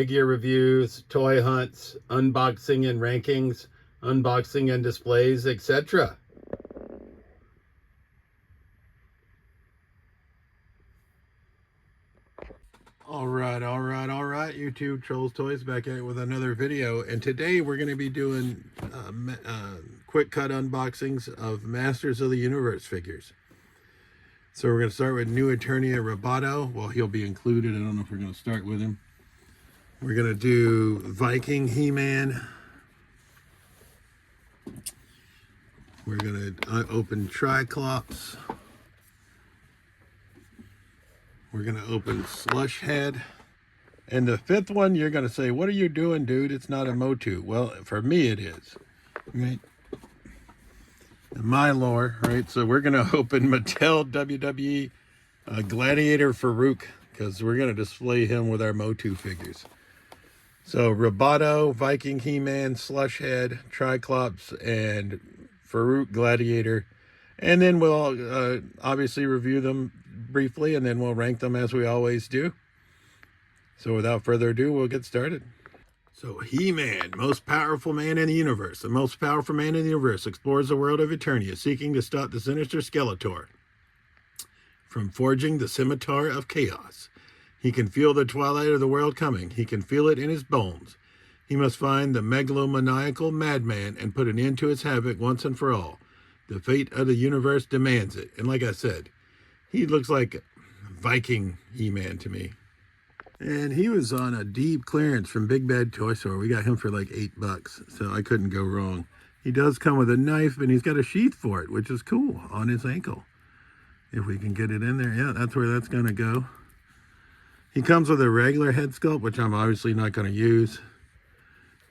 figure reviews, toy hunts, unboxing and rankings, unboxing and displays, etc. All right, YouTube Trolls Toys back at it with another video, and today we're going to be doing quick cut unboxings of Masters of the Universe figures. So we're going to start with New Eternia Roboto. Well, he'll be included. I don't know if we're going to start with him. We're going to do Viking He-Man. We're going to open Tri-Klops. We're going to open Slush Head. And the fifth one, you're going to say, what are you doing, dude? It's not a MOTU. Well, for me, it is. Right? In my lore, right? So we're going to open Mattel WWE Gladiator Farooq, because we're going to display him with our MOTU figures. So Roboto, Viking He-Man, Slush Head, Tri-Klops, and Farooq Gladiator. And then we'll obviously review them briefly, and then we'll rank them as we always do. So without further ado, we'll get started. So He-Man, most powerful man in the universe. The most powerful man in the universe explores the world of Eternia, seeking to stop the sinister Skeletor from forging the scimitar of chaos. He can feel the twilight of the world coming. He can feel it in his bones. He must find the megalomaniacal madman and put an end to his havoc once and for all. The fate of the universe demands it. And like I said, he looks like Viking He-Man to me. And he was on a deep clearance from Big Bad Toy Store. We got him for like $8, so I couldn't go wrong. He does come with a knife, and he's got a sheath for it, which is cool, on his ankle. If we can get it in there. Yeah, that's where that's going to go. He comes with a regular head sculpt, which I'm obviously not going to use.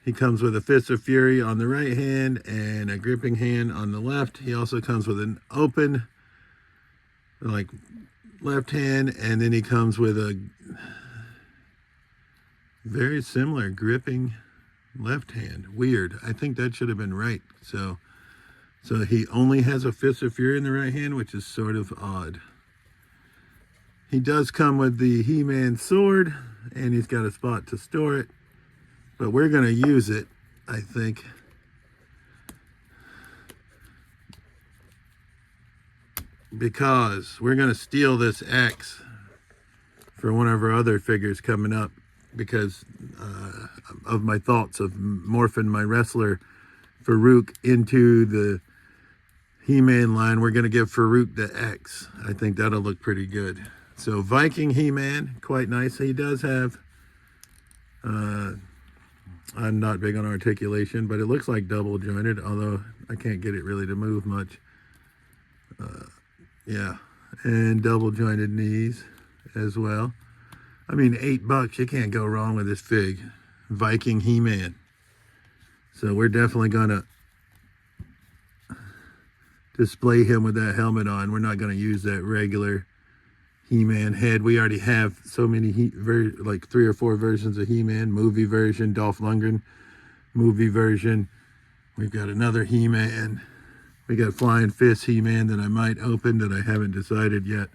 He comes with a Fist of Fury on the right hand and a gripping hand on the left. He also comes with an open, like, left hand, and then he comes with a very similar gripping left hand. Weird. I think that should have been right. So he only has a Fist of Fury in the right hand, which is sort of odd. He does come with the He-Man sword, and he's got a spot to store it. But we're going to use it, I think. Because we're going to steal this X for one of our other figures coming up. Because of my thoughts of morphing my wrestler Farooq into the He-Man line, we're going to give Farooq the X. I think that'll look pretty good. So Viking He-Man, quite nice. He does have, I'm not big on articulation, but it looks like double jointed, although I can't get it really to move much. Yeah, and double jointed knees as well. I mean, $8, you can't go wrong with this fig. Viking He-Man. So we're definitely going to display him with that helmet on. We're not going to use that regular He-Man head. We already have so many, like 3 or 4 versions of He-Man. Movie version, Dolph Lundgren movie version. We've got another He-Man. We got Flying Fist He-Man that I might open that I haven't decided yet.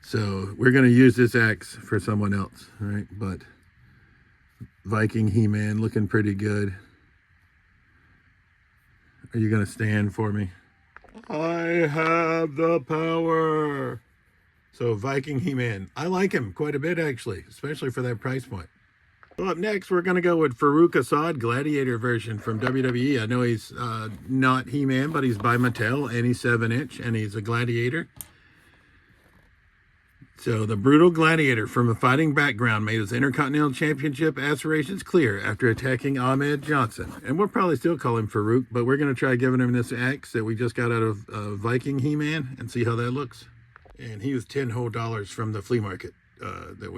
So we're going to use this X for someone else, right? But Viking He-Man looking pretty good. Are you going to stand for me? I have the power. So Viking He-Man. I like him quite a bit, actually, especially for that price point. Well, up next, we're going to go with Farooq Asad Gladiator version from WWE. I know he's not He-Man, but he's by Mattel, and he's 7-inch, and he's a gladiator. So the brutal gladiator from a fighting background made his Intercontinental Championship aspirations clear after attacking Ahmed Johnson. And we'll probably still call him Farooq, but we're going to try giving him this X that we just got out of Viking He-Man and see how that looks. And he was $10 whole from the flea market that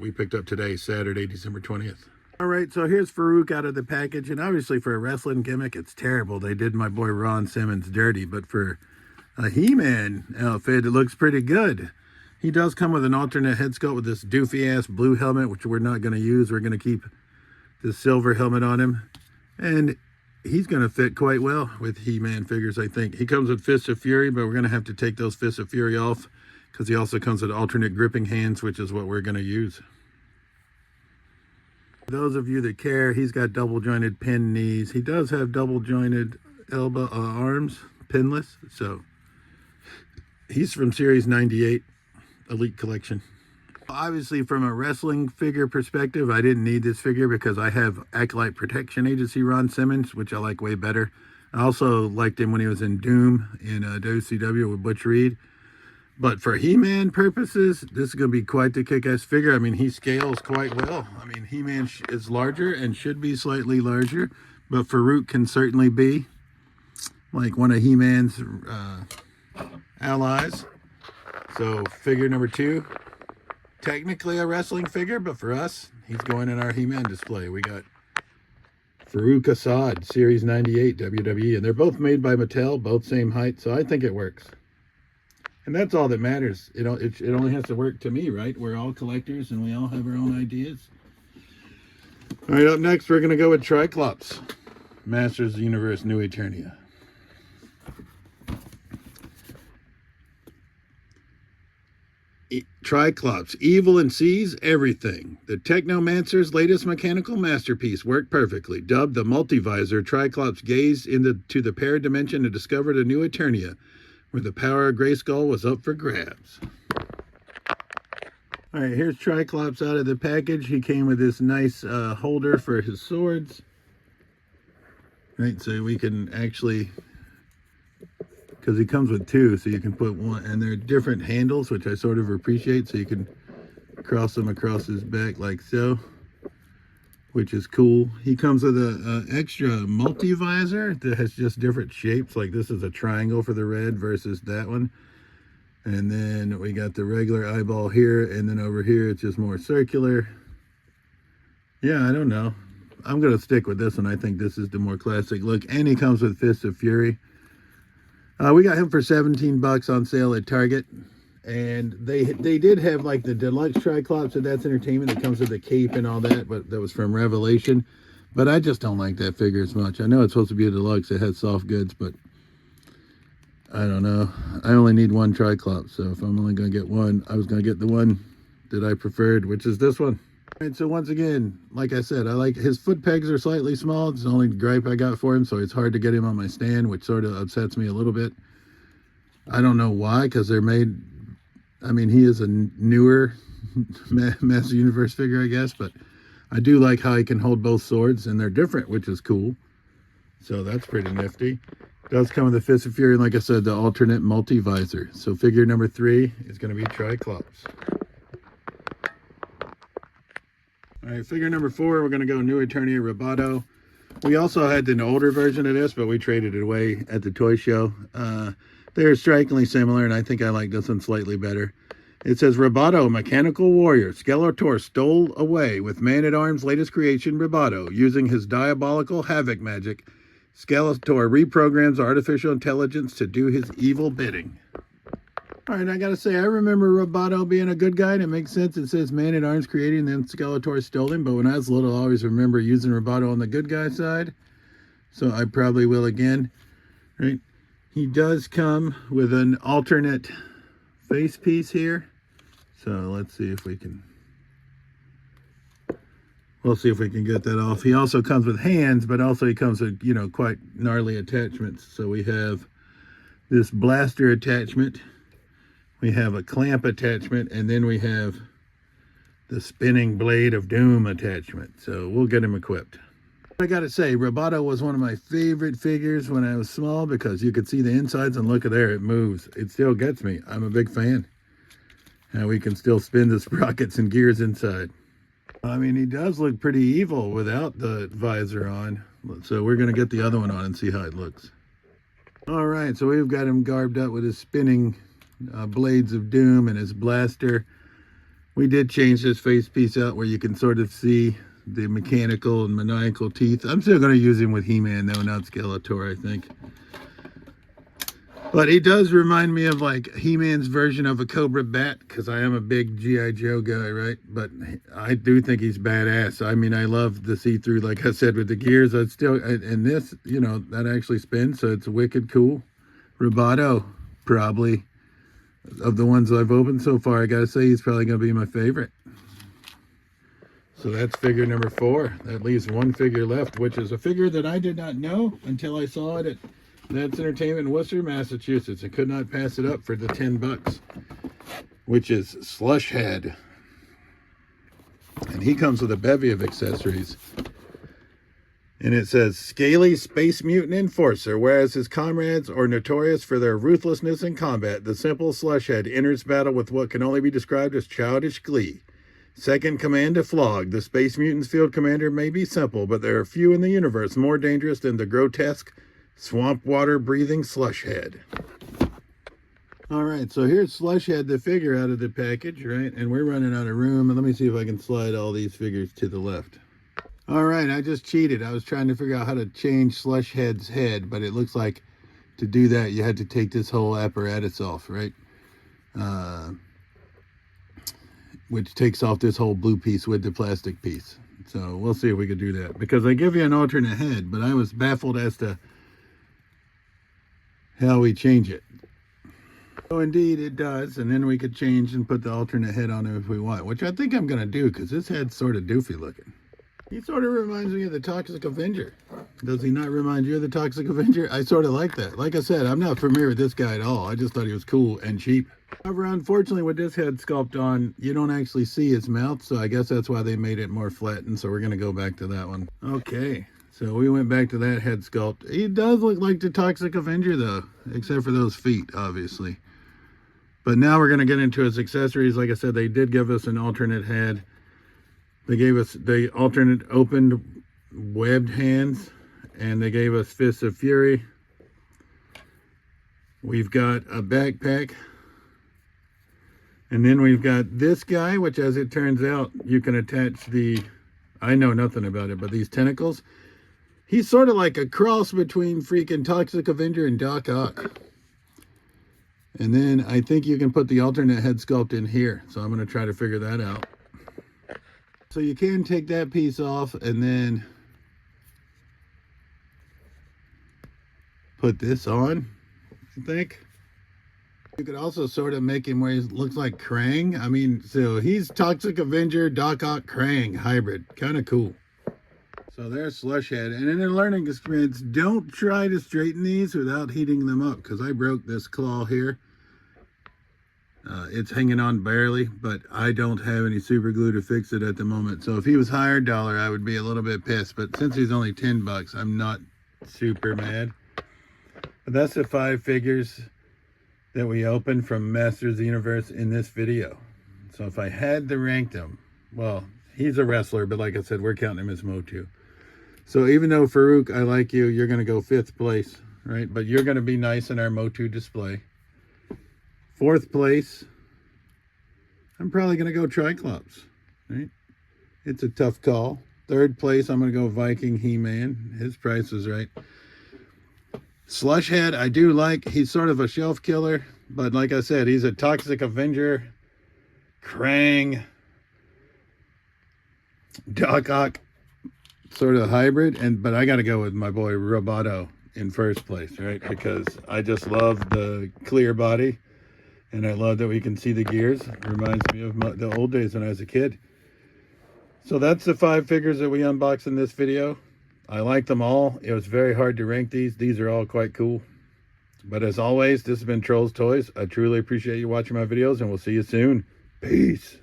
we picked up today, Saturday, December 20th. All right, so here's Farooq out of the package. And obviously for a wrestling gimmick, it's terrible. They did my boy Ron Simmons dirty, but for a He-Man outfit, it looks pretty good. He does come with an alternate head sculpt with this doofy-ass blue helmet, which we're not going to use. We're going to keep this silver helmet on him. And he's going to fit quite well with He-Man figures, I think. He comes with Fists of Fury, but we're going to have to take those Fists of Fury off because he also comes with alternate gripping hands, which is what we're going to use. For those of you that care, he's got double jointed pin knees. He does have double jointed elbow arms, pinless. So he's from Series 98 Elite Collection. Obviously, from a wrestling figure perspective, I didn't need this figure because I have Acolyte Protection Agency Ron Simmons, which I like way better. I also liked him when he was in Doom in WCW with Butch Reed. But for He-Man purposes, this is going to be quite the kick-ass figure. I mean, he scales quite well. I mean, He-Man is larger and should be slightly larger, but Farooq can certainly be like one of He-Man's allies. So figure number 2, technically a wrestling figure, but for us, he's going in our He-Man display. We got Farooq Asad, Series 98 WWE, and they're both made by Mattel, both same height, so I think it works. And that's all that matters. It only has to work to me, right? We're all collectors and we all have our own ideas. All right, up next, we're going to go with Tri-Klops, Masters of the Universe, New Eternia. Tri-Klops, evil and sees everything. The Technomancer's latest mechanical masterpiece worked perfectly. Dubbed the Multivisor, Tri-Klops gazed into the paradimension and discovered a new Eternia, where the power of Grayskull was up for grabs. All right, here's Tri-Klops out of the package. He came with this nice holder for his swords. Right, so we can actually, because he comes with 2, so you can put one, and they're different handles, which I sort of appreciate, so you can cross them across his back like so, which is cool. He comes with a extra multi-visor that has just different shapes, like this is a triangle for the red versus that one. And then we got the regular eyeball here, and then over here it's just more circular. Yeah, I don't know. I'm going to stick with this one. I think this is the more classic look, and he comes with Fists of Fury. We got him for 17 bucks on sale at Target, and they did have like the deluxe Tri-Klops at That's Entertainment that comes with the cape and all that, but that was from Revelation. But I just don't like that figure as much. I know it's supposed to be a deluxe. It has soft goods, but I don't know. I only need one Tri-Klop, so if I'm only going to get one, I was going to get the one that I preferred, which is this one. All right, so once again, like I said, I like his foot pegs are slightly small. It's the only gripe I got for him, so it's hard to get him on my stand, which sort of upsets me a little bit. I don't know why, because they're made, I mean, he is a newer Master Universe figure, I guess, but I do like how he can hold both swords, and they're different, which is cool. So that's pretty nifty. Does come with the Fist of Fury, and like I said, the alternate multi-visor. So figure number 3 is going to be Tri-Klops. All right, figure number 4, we're going to go New Eternia Roboto. We also had an older version of this, but we traded it away at the toy show. They're strikingly similar, and I think I like this one slightly better. It says, Roboto, mechanical warrior. Skeletor stole away with Man-at-Arms' latest creation, Roboto. Using his diabolical havoc magic, Skeletor reprograms artificial intelligence to do his evil bidding. All right, I gotta say, I remember Roboto being a good guy, and it makes sense. It says Man-at-Arms creating, then Skeletor stole him. But when I was little, I always remember using Roboto on the good guy side. So I probably will again. Right? He does come with an alternate face piece here. So let's see if we can... We'll see if we can get that off. He also comes with hands, but also he comes with, you know, quite gnarly attachments. So we have this blaster attachment. We have a clamp attachment, and then we have the spinning blade of doom attachment. So we'll get him equipped. I gotta say, Roboto was one of my favorite figures when I was small because you could see the insides, and look at there, it moves. It still gets me. I'm a big fan. How we can still spin the sprockets and gears inside. I mean, he does look pretty evil without the visor on. So we're going to get the other one on and see how it looks. All right, so we've got him garbed up with his spinning blades of doom and his blaster. We did change this face piece out where you can sort of see the mechanical and maniacal teeth. I'm still going to use him with He-Man, though, not Skeletor, I think. But he does remind me of like He-Man's version of a Cobra Bat, because I am a big G.I. Joe guy, right? But I do think he's badass. I mean, I love the see-through, like I said, with the gears. I'd still, and this, you know, that actually spins, so it's wicked cool. Roboto, probably Of the ones I've opened so far, I gotta say he's probably gonna be my favorite. So that's figure number 4. That leaves one figure left, which is a figure that I did not know until I saw it at That's Entertainment in Worcester, Massachusetts. I could not pass it up for the 10 bucks, which is Slush Head. And he comes with a bevy of accessories. And it says, scaly space mutant enforcer, whereas his comrades are notorious for their ruthlessness in combat, the simple Slush Head enters battle with what can only be described as childish glee. Second command to flog. The Space Mutants field commander may be simple, but there are few in the universe more dangerous than the grotesque, swamp water breathing Slush Head. Alright, so here's Slush Head, the figure, out of the package, right? And we're running out of room, and let me see if I can slide all these figures to the left. Alright, I just cheated. I was trying to figure out how to change Slush Head's head, but it looks like to do that you had to take this whole apparatus off, right? Which takes off this whole blue piece with the plastic piece. So we'll see if we could do that, because they give you an alternate head, but I was baffled as to how we change it. So indeed it does, and then we could change and put the alternate head on it if we want, which I think I'm going to do, because this head's sort of doofy looking. He sort of reminds me of the Toxic Avenger. Does he not remind you of the Toxic Avenger? I sort of like that. Like I said, I'm not familiar with this guy at all. I just thought he was cool and cheap. However, unfortunately, with this head sculpt on, you don't actually see his mouth, so I guess that's why they made it more flattened, so we're going to go back to that one. Okay, so we went back to that head sculpt. He does look like the Toxic Avenger, though, except for those feet, obviously. But now we're going to get into his accessories. Like I said, they did give us an alternate head. They gave us the alternate opened webbed hands, and they gave us Fists of Fury. We've got a backpack. And then we've got this guy, which, as it turns out, you can attach the, I know nothing about it, but these tentacles. He's sort of like a cross between freaking Toxic Avenger and Doc Ock. And then I think you can put the alternate head sculpt in here. So I'm going to try to figure that out. So you can take that piece off and then put this on, I think. You could also sort of make him where he looks like Krang. I mean, so he's Toxic Avenger, Doc Ock, Krang hybrid. Kind of cool. So there's Slush Head. And in a learning experience, don't try to straighten these without heating them up, because I broke this claw here. It's hanging on barely, but I don't have any super glue to fix it at the moment. So if he was higher dollar, I would be a little bit pissed. But since he's only 10 bucks, I'm not super mad. But that's the 5 figures that we opened from Masters of the Universe in this video. So if I had to rank them, well, he's a wrestler, but like I said, we're counting him as MOTU. So even though, Farooq, I like you, you're going to go 5th place, right? But you're going to be nice in our MOTU display. 4th place, I'm probably going to go Tri-Klops, right? It's a tough call. 3rd place, I'm going to go Viking He-Man. His price was right. Slush Head, I do like. He's sort of a shelf killer, but like I said, he's a Toxic Avenger, Krang, Doc Ock sort of hybrid, but I got to go with my boy Roboto in 1st place, right? Because I just love the clear body. And I love that we can see the gears. It reminds me of the old days when I was a kid. So that's the 5 figures that we unboxed in this video. I like them all. It was very hard to rank these. These are all quite cool. But as always, this has been Trolls Toys. I truly appreciate you watching my videos, and we'll see you soon. Peace.